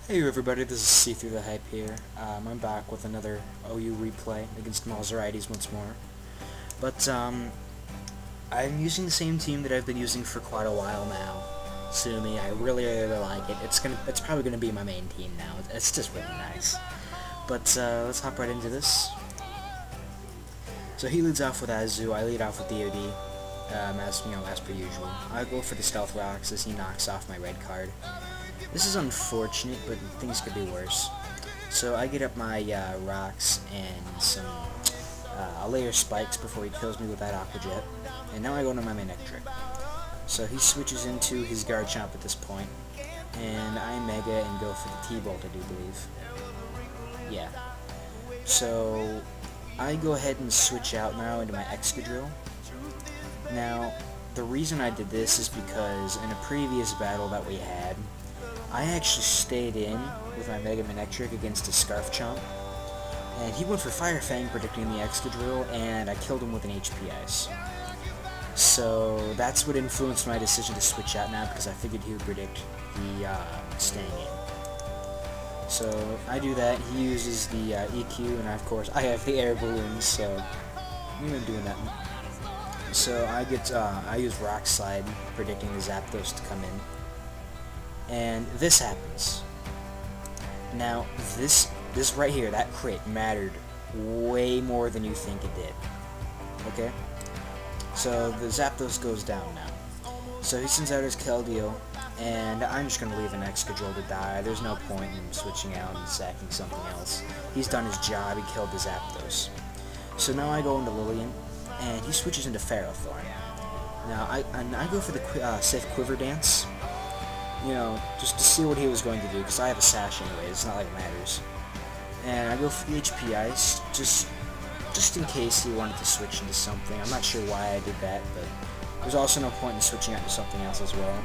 Hey everybody, this is See Through the Hype here. I'm back with another OU replay against Mouzourides once more. But I'm using the same team that I've been using for quite a while now. Sue me, I really like it. It's probably gonna be my main team now. It's just really nice. But let's hop right into this. So he leads off with Azu, I lead off with DOD. As per usual. I go for the Stealth Rocks as he knocks off my red card. This is unfortunate, but things could be worse. So I get up my rocks and some layer spikes before he kills me with that Aqua Jet. And now I go into my main trick. So he switches into his guard chomp at this point, and I mega and go for the T-Bolt, I do believe. Yeah. So I go ahead and switch out now into my Excadrill. Now, the reason I did this is because in a previous battle that we had, I actually stayed in with my Mega Manectric against a Scarf Chomp, and he went for Fire Fang predicting the Excadrill, and I killed him with an HP Ice. So that's what influenced my decision to switch out now, because I figured he would predict the staying in. So I do that, he uses the EQ, and of course I have the air balloons, so I'm even doing that. So I use Rock Slide, predicting the Zapdos to come in. And this happens. Now, this right here, that crit, mattered way more than you think it did. Okay? So, the Zapdos goes down now. So, he sends out his Keldeo, and I'm just going to leave an Excadrill to die. There's no point in switching out and sacking something else. He's done his job, he killed the Zapdos. So, now I go into Lillian, and he switches into Ferrothorn. Now, I go for the safe Quiver Dance. You know, just to see what he was going to do, because I have a Sash anyway, it's not like it matters. And I go for the HP Ice, just in case he wanted to switch into something. I'm not sure why I did that, but there's also no point in switching out to something else as well.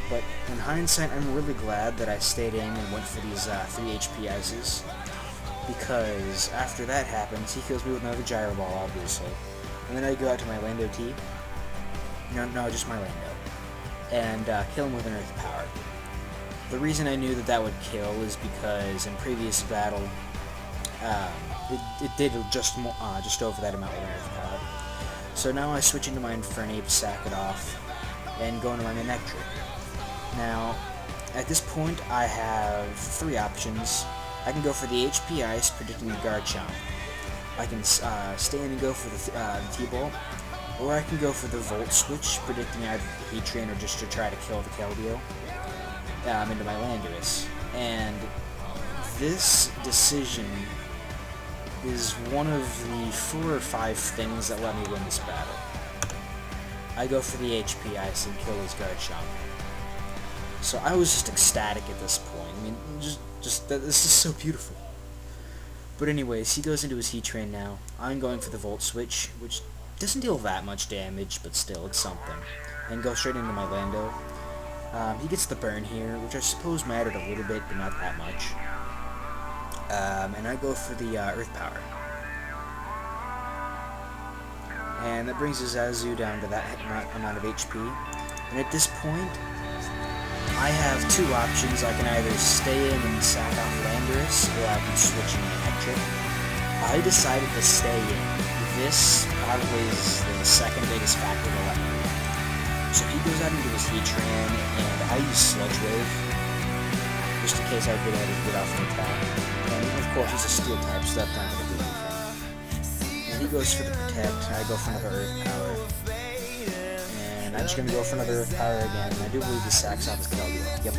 But in hindsight, I'm really glad that I stayed in and went for these 3 HP Ices, because after that happens, he kills me with another Gyro Ball, obviously. And then I go out to my Lando T. No, just my Lando. And kill him with an Earth Power. The reason I knew that would kill is because in previous battle, it did just over that amount with an Earth Power. So now I switch into my Infernape, sack it off, and go into my Manectric. Now, at this point, I have 3 options. I can go for the HP Ice, predicting the Garchomp. I can stay in and go for the T-Bolt. Or I can go for the Volt Switch, predicting either the Heatran or just to try to kill the Keldeo into my Landorus. And this decision is one of the 4 or 5 things that let me win this battle. I go for the HP Ice and kill his Garchomp. So I was just ecstatic at this point. I mean, this is so beautiful. But anyways, he goes into his Heatran now. I'm going for the Volt Switch, which doesn't deal that much damage, but still, it's something. And go straight into my Lando. He gets the burn here, which I suppose mattered a little bit, but not that much. And I go for the Earth Power. And that brings his Azu down to that amount of HP. And at this point, I have 2 options. I can either stay in and sack off Landorus, or I can switch into Electric. I decided to stay in. This probably is the second biggest factor to let me win. So he goes out into his Heatran, and I use Sludge Wave, just in case I get off an attack. And of course he's a Steel type, so that's not going to do anything. And he goes for the Protect, and I go for another Earth Power. And I'm just going to go for another Earth Power again, and I do believe he sacks off his Keldeo. Yep.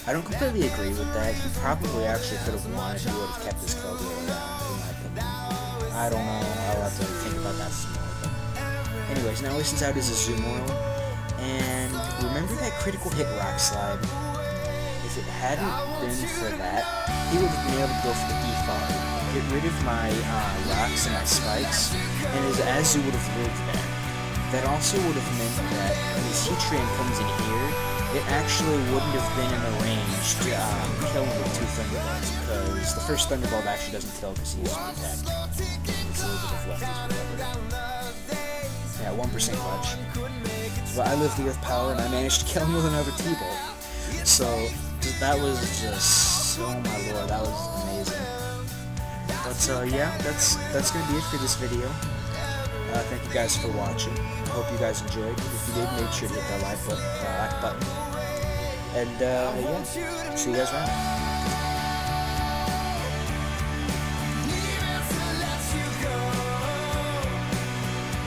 I don't completely agree with that. He probably actually could have won if he would have kept his Keldeo around, in my opinion. I don't know, I'll have to think about that some more. But anyways, now he sends out his Azumarill, and remember that critical hit Rock Slide? If it hadn't been for that, he would have been able to go for the default, get rid of my rocks and my spikes, and his Azu would have lived there. That also would have meant that when his Heatran comes in here, it actually wouldn't have been in the range to kill him with 2 Thunderbolts, because the first Thunderbolt actually doesn't kill because he uses the attack. It's a little bit of lefties, whatever. Yeah, 1% clutch. But I lived the Earth Power, and I managed to kill him with another T-Bolt. So, that was just, oh my lord, that was amazing. But yeah, that's gonna be it for this video. Thank you guys for watching. I hope you guys enjoyed. If you did, make sure to hit that like button. And yeah, see you guys around.